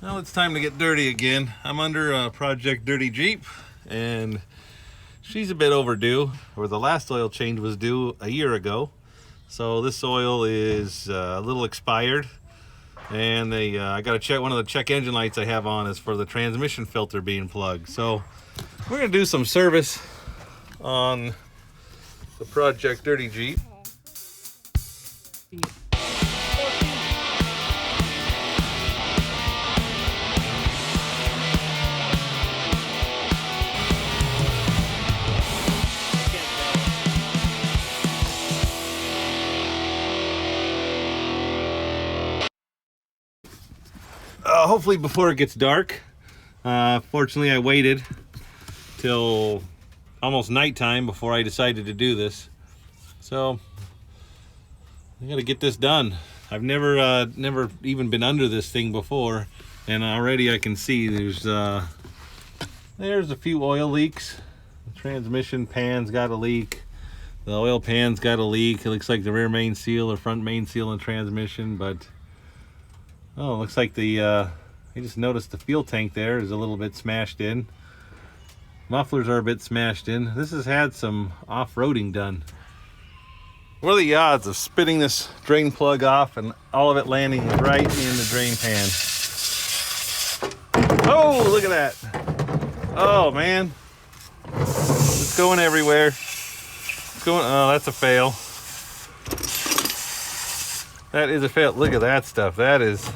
Well, it's time to get dirty again. I'm under Project Dirty Jeep, and she's a bit overdue, or the last oil change was due a year ago. So this oil is a little expired, and I got to check. One of the check engine lights I have on is for the transmission filter being plugged. So we're gonna do some service on the Project Dirty Jeep. Hopefully before it gets dark. Fortunately, I waited till almost nighttime before I decided to do this. So I gotta get this done. I've never even been under this thing before, and already I can see there's a few oil leaks. The transmission pan's got a leak. The oil pan's got a leak. It looks like the rear main seal or front main seal and transmission, but it looks like I just noticed the fuel tank there is a little bit smashed in. Mufflers are a bit smashed in. This has had some off-roading done. What are the odds of spitting this drain plug off and all of it landing right in the drain pan? Oh, look at that. Oh, man. It's going everywhere. Oh, that's a fail. That is a fail. Look at that stuff. That is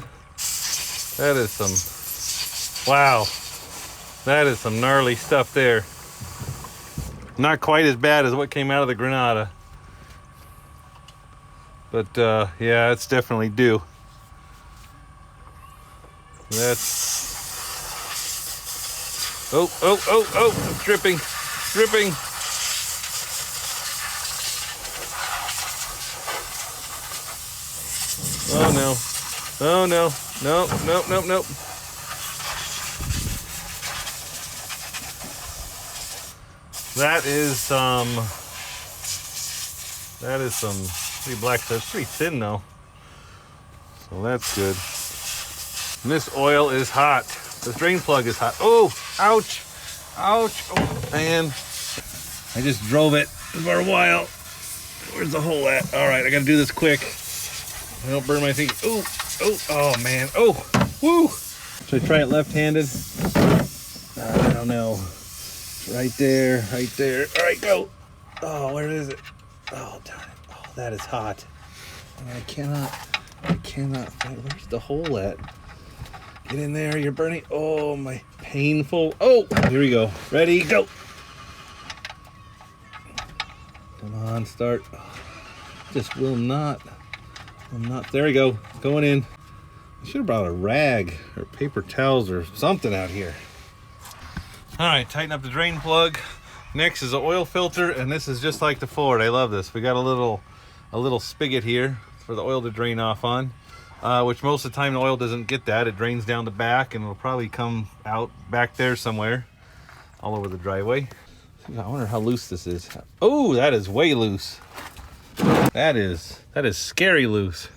some, wow. That is some gnarly stuff there. Not quite as bad as what came out of the Granada. But yeah, it's definitely due. That's, it's dripping. Oh no. Oh no. Nope. That is some pretty black stuff. It's pretty thin though. So that's good. And this oil is hot. This drain plug is hot. Oh, ouch. Oh man. I just drove it for a while. Where's the hole at? All right, I gotta do this quick. I don't burn my finger. Oh man. Oh, woo. Should I try it left-handed? I don't know. It's right there. All right, go. Oh, where is it? Oh, darn it. Oh, that is hot. I cannot. Where's the hole at? Get in there. You're burning. Oh, my painful. Oh, here we go. Ready, go. Come on, start. Just will not. There we go. Going in. I should have brought a rag or paper towels or something out here. All right, tighten up the drain plug. Next is the oil filter, and this is just like the Ford. I love this. We got a little spigot here for the oil to drain off on, which most of the time the oil doesn't get that. It drains down the back, and it'll probably come out back there somewhere, all over the driveway. I wonder how loose this is. Oh, that is way loose. That is scary loose.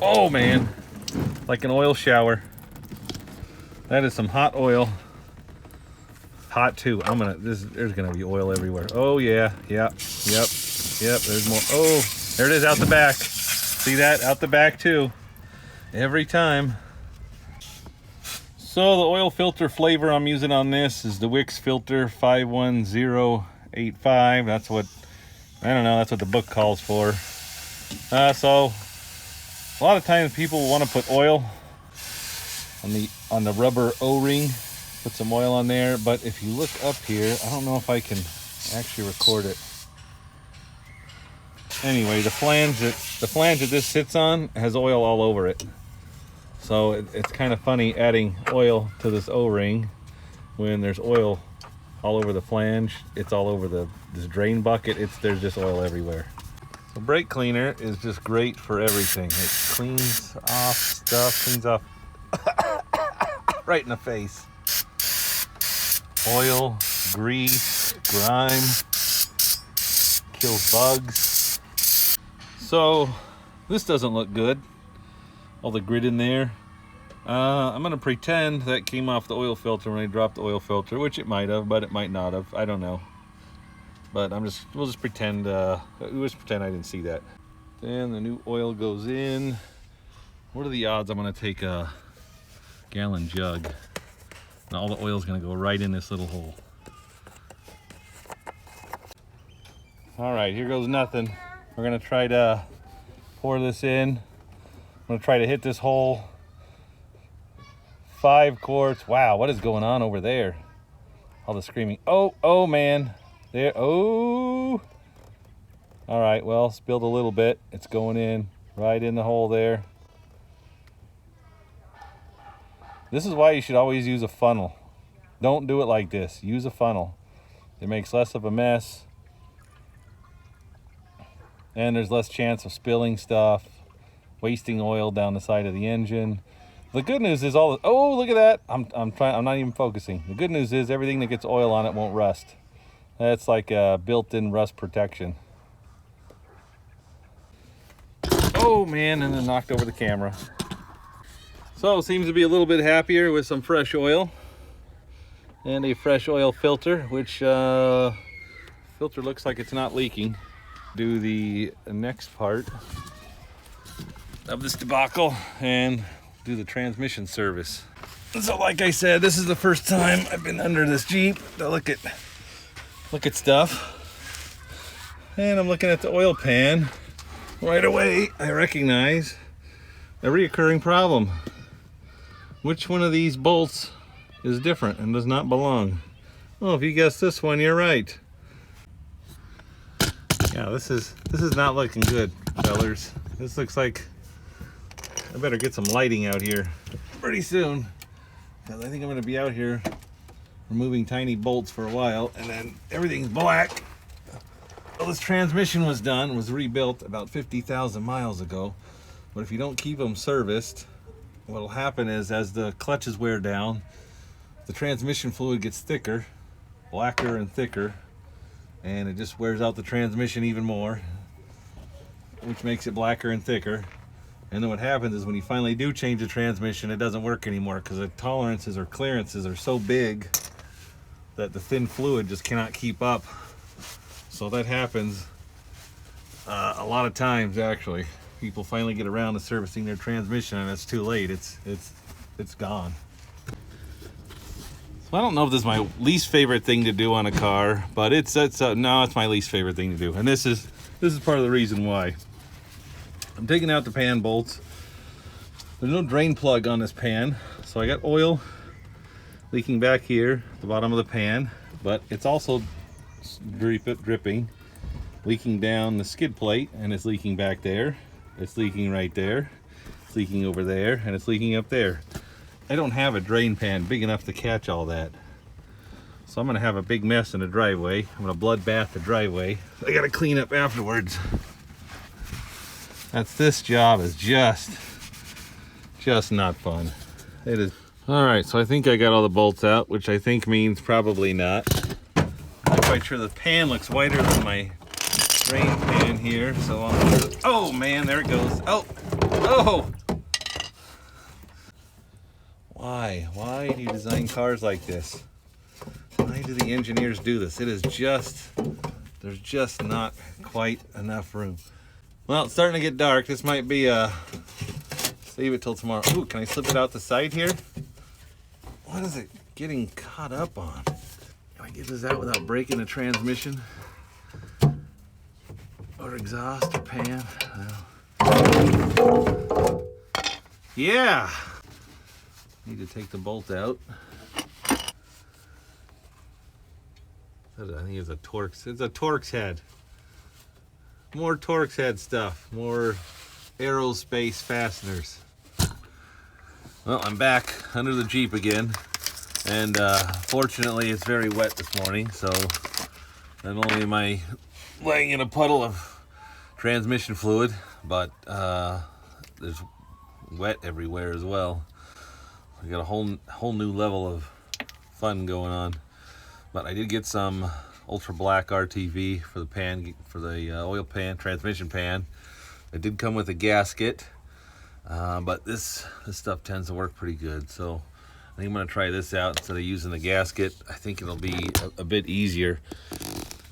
Oh man, like an oil shower. That is some hot oil. Hot too. There's gonna be oil everywhere. Oh yeah, yep. There's more. Oh, there it is out the back. See that out the back too. Every time. So the oil filter flavor I'm using on this is the Wix filter 51085. That's what the book calls for. So a lot of times people want to put oil on the rubber O-ring, put some oil on there, but if you look up here, I don't know if I can actually record it. Anyway, the flange that this sits on has oil all over it. So it's kind of funny adding oil to this O-ring when there's oil all over the flange. It's all over this drain bucket. There's just oil everywhere. So brake cleaner is just great for everything. It cleans off right in the face. Oil, grease, grime, kills bugs. So this doesn't look good. all the grit in there. I'm gonna pretend that came off the oil filter when I dropped the oil filter, which it might have, but it might not have. I don't know. But we'll just pretend I didn't see that. Then the new oil goes in. What are the odds I'm gonna take a gallon jug and all the oil is gonna go right in this little hole? All right, here goes nothing. We're gonna try to pour this in. I'm gonna try to hit this hole. 5 quarts. Wow, what is going on over there? All the screaming. Oh man. There, oh. All right, well, spilled a little bit. It's going in right in the hole there. This is why you should always use a funnel. Don't do it like this. Use a funnel. It makes less of a mess. And there's less chance of spilling stuff, wasting oil down the side of the engine. The good news is oh, look at that. I'm not even focusing. The good news is everything that gets oil on it won't rust. That's like a built-in rust protection. Oh man, and then knocked over the camera. So seems to be a little bit happier with some fresh oil and a fresh oil filter, which filter looks like it's not leaking. Do the next part of this debacle and do the transmission service. So like I said, this is the first time I've been under this Jeep to look at stuff. And I'm looking at the oil pan. Right away, I recognize a reoccurring problem. Which one of these bolts is different and does not belong? Oh, if you guessed this one, you're right. Yeah, this is not looking good, fellers. This looks like I better get some lighting out here pretty soon, because I think I'm going to be out here removing tiny bolts for a while, and then everything's black. Well, this transmission was rebuilt about 50,000 miles ago, but if you don't keep them serviced, what'll happen is as the clutches wear down, the transmission fluid gets thicker, blacker and thicker, and it just wears out the transmission even more, which makes it blacker and thicker. And then what happens is when you finally do change the transmission, it doesn't work anymore because the tolerances or clearances are so big that the thin fluid just cannot keep up. So that happens a lot of times, actually. People finally get around to servicing their transmission and it's too late. It's gone. So I don't know if this is my least favorite thing to do on a car, but it's my least favorite thing to do. And this is part of the reason why. I'm taking out the pan bolts. There's no drain plug on this pan, so I got oil leaking back here at the bottom of the pan, but it's also dripping, leaking down the skid plate, and it's leaking back there. It's leaking right there. It's leaking over there, and it's leaking up there. I don't have a drain pan big enough to catch all that. So I'm gonna have a big mess in the driveway. I'm gonna bloodbath the driveway. I gotta clean up afterwards. This job is just not fun. It is. All right, so I think I got all the bolts out, which I think means probably not. I'm not quite sure the pan looks whiter than my drain pan here, so oh man, there it goes. Oh! Why do you design cars like this? Why do the engineers do this? There's just not quite enough room. Well, it's starting to get dark. This might be save it till tomorrow. Ooh, can I slip it out the side here? What is it getting caught up on? Can I get this out without breaking the transmission? Or exhaust or pan? No. Yeah! Need to take the bolt out. I think it's a Torx head. More Torx head stuff. More aerospace fasteners. Well, I'm back under the Jeep again. And fortunately it's very wet this morning, so not only am I laying in a puddle of transmission fluid, but there's wet everywhere as well. We got a whole new level of fun going on. But I did get some ultra black RTV for the pan, for the oil pan, transmission pan. It did come with a gasket. But this stuff tends to work pretty good. So I think I'm gonna try this out instead of using the gasket. I think it'll be a bit easier.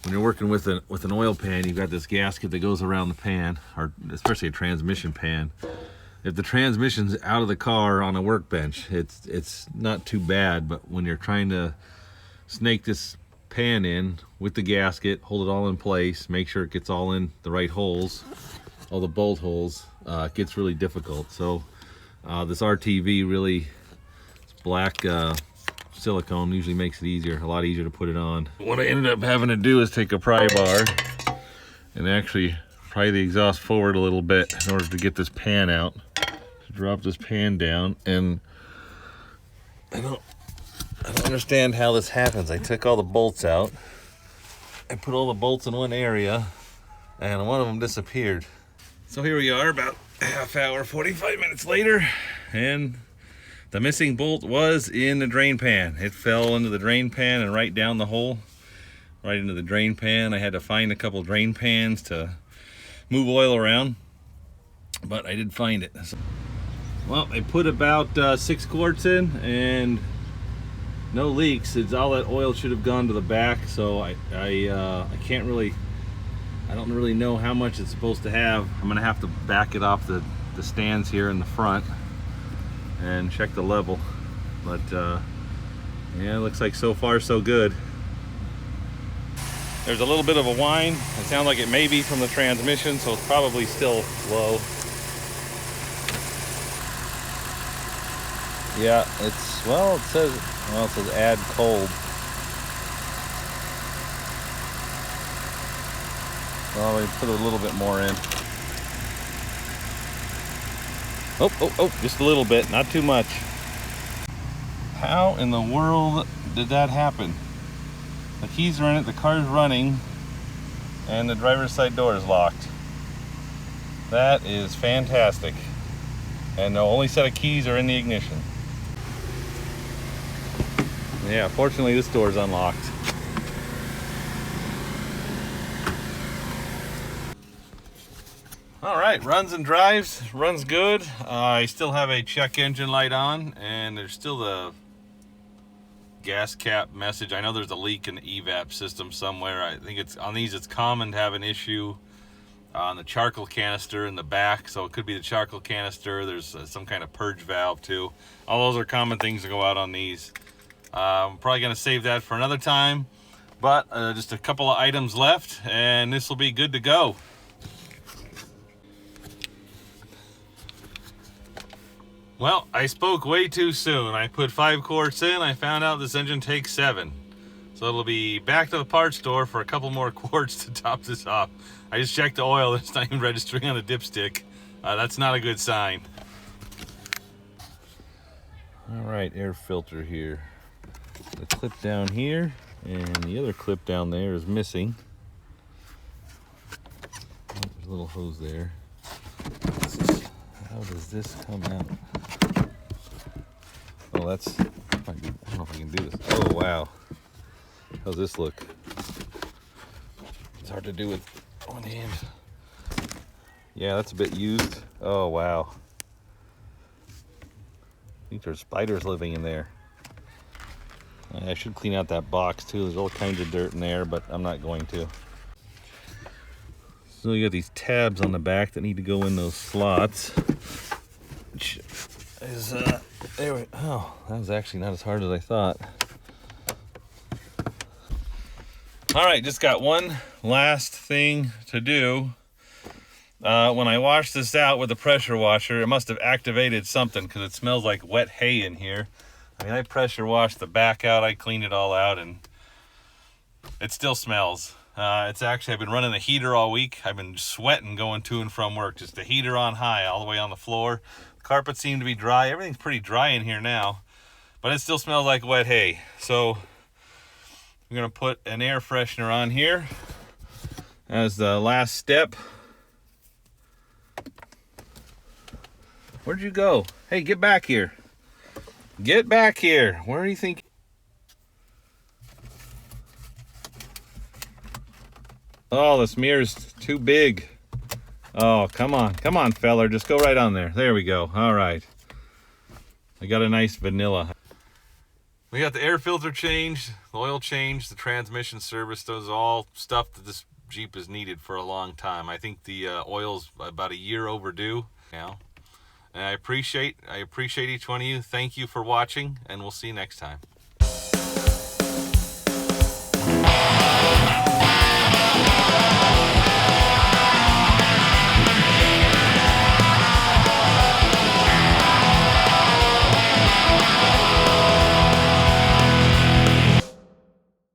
When you're working with an oil pan, you've got this gasket that goes around the pan, or especially a transmission pan. If the transmission's out of the car on a workbench, it's not too bad, but when you're trying to snake this pan in with the gasket, hold it all in place, make sure it gets all in the right holes, all the bolt holes, it gets really difficult. So this RTV really, it's black silicone, usually makes it easier, a lot easier to put it on. What I ended up having to do is take a pry bar and actually pry the exhaust forward a little bit in order to get this pan out, to drop this pan down. And I don't understand how this happens. I took all the bolts out, I put all the bolts in one area, and one of them disappeared. So here we are about a half hour, 45 minutes later, and the missing bolt was in the drain pan. It fell into the drain pan and right down the hole, right into the drain pan. I had to find a couple drain pans to move oil around, but I did find it. Well, I put about 6 quarts in and no leaks. It's all that oil should have gone to the back, so I can't really, I don't really know how much it's supposed to have. I'm gonna have to back it off the stands here in the front and check the level. But yeah, it looks like so far so good. There's a little bit of a whine. It sounds like it may be from the transmission, so it's probably still low. Yeah, it's, well, it says add cold. Well, we put a little bit more in. Oh, just a little bit, not too much. How in the world did that happen? The keys are in it, the car's running, and the driver's side door is locked. That is fantastic. And the only set of keys are in the ignition. Yeah, fortunately this door is unlocked. All right, runs and drives, runs good. I still have a check engine light on, and there's still the gas cap message. I know there's a leak in the evap system somewhere. I think it's on these, it's common to have an issue on the charcoal canister in the back, so it could be the charcoal canister. There's some kind of purge valve too. All those are common things to go out on these. I'm probably gonna save that for another time, but just a couple of items left and this will be good to go. Well, I spoke way too soon. I put 5 quarts in, I found out this engine takes 7. So it'll be back to the parts store for a couple more quarts to top this off. I just checked the oil, it's not even registering on the dipstick. That's not a good sign. All right, air filter here. The clip down here and the other clip down there is missing. Oh, there's a little hose there. How does this come out? Oh, that's, I don't know if I can do this. Oh, wow. How's this look? It's hard to do with one hand. Yeah, that's a bit used. Oh, wow. I think there's spiders living in there. I should clean out that box too. There's all kinds of dirt in there, but I'm not going to. So you got these tabs on the back that need to go in those slots. Which is, there we, oh, that was actually not as hard as I thought. All right, just got one last thing to do. When I washed this out with the pressure washer, it must have activated something because it smells like wet hay in here. I mean, I pressure washed the back out, I cleaned it all out, and it still smells. It's actually, I've been running the heater all week. I've been sweating going to and from work, just the heater on high all the way on the floor. The carpets seem to be dry. Everything's pretty dry in here now, but it still smells like wet hay. So I'm gonna put an air freshener on here as the last step. Where'd you go? Hey, get back here. Get back here. Where do you think? Oh, this mirror's too big. Oh, come on, feller. Just go right on there. There we go. All right. I got a nice vanilla. We got the air filter changed, the oil changed, the transmission service. Those are all stuff that this Jeep has needed for a long time. I think the oil's about a year overdue now. And I appreciate each one of you. Thank you for watching, and we'll see you next time.